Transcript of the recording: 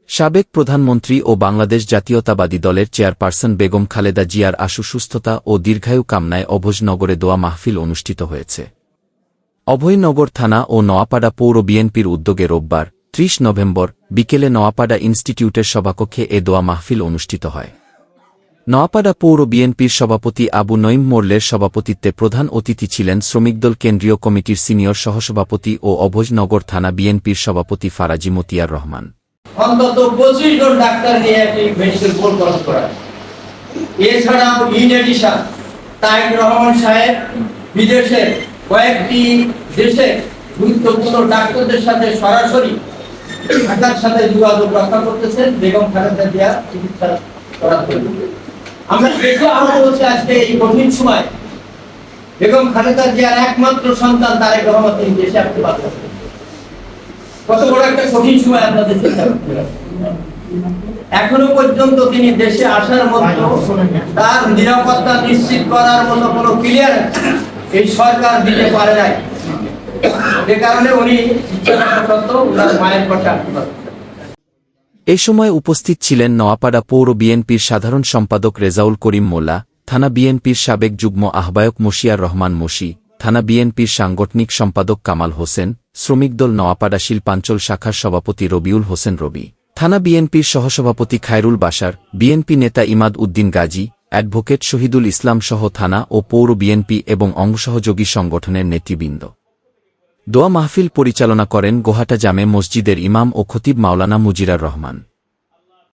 সাবেক প্রধানমন্ত্রী ও বাংলাদেশ জাতীয়তাবাদী দলের চেয়ারপারসন বেগম খালেদা জিয়ার আশু সুস্থতা ও দীর্ঘায়ু কামনায় অভোজনগরে দোয়া মাহফিল অনুষ্ঠিত হয়েছে। অভয়নগর থানা ও নোয়াপাড়া পৌর বিএনপির উদ্যোগে রোববার ৩০ নভেম্বর বিকেলে নোয়াপাড়া ইনস্টিটিউটের সভাকক্ষে এ দোয়া মাহফিল অনুষ্ঠিত হয়। নোয়াপাড়া পৌর বিএনপির সভাপতি আবু নঈম মোল্লের সভাপতিত্বে প্রধান অতিথি ছিলেন শ্রমিকদল কেন্দ্রীয় কমিটির সিনিয়র সহসভাপতি ও অভোজনগর থানা বিএনপির সভাপতি ফারাজি মতিয়ার রহমান। অন্তত 25 জন ডাক্তার নিয়ে একটি মেডিকেল বোর্ড গঠন করা। এছাড়াও ইন এডিশন তাইক রহমান সাহেব বিদেশের কয়েকটি দেশে গুরুত্বপূর্ণ ডাক্তারদের সাথে সরাসরি ঢাকার সাথে যোগাযোগ রক্ষা করতেছেন বেগম খালেদা জিয়া চিকিৎসা করার জন্য। আমরা দেখে আহত হচ্ছে আজকে এই কঠিন সময় বেগম খালেদা জিয়ার একমাত্র সন্তান তারেক রহমান তিনি দেশে আসতে পারতেছেন। কত বড় একটা কঠিন সময় আপনাদের চিন্তা করতে হবে। এখনো পর্যন্ত তিনি দেশে আসার মতো তার নিরাপত্তা নিশ্চিত করার মতো কোনো ক্লিয়ারেন্স এই সরকার দিতে পারে নাই। যে কারণে উনি ওনার মায়ের পাশে আসতে পারছেন। এ সময় উপস্থিত ছিলেন নোয়াপাড়া পৌর বিএনপির সাধারণ সম্পাদক রেজাউল করিম মোল্লা, থানা বিএনপির সাবেক যুগ্ম আহ্বায়ক মশিয়ার রহমান মশি, থানা বিএনপির সাংগঠনিক সম্পাদক কামাল হোসেন, শ্রমিকদল নোয়াপাড়া শিল্পাঞ্চল শাখার সভাপতি রবিউল হোসেন রবি, থানা বিএনপির সহসভাপতি খায়রুল বাশার, বিএনপি নেতা ইমাদ উদ্দিন গাজী, অ্যাডভোকেট শহীদুল ইসলাম সহ থানা ও পৌর বিএনপি এবং অঙ্গসহযোগী সংগঠনের নেতৃবৃন্দ। দোয়া মাহফিল পরিচালনা করেন গোহাটা জামে মসজিদের ইমাম ও খতিব মাওলানা মুজিরার রহমান।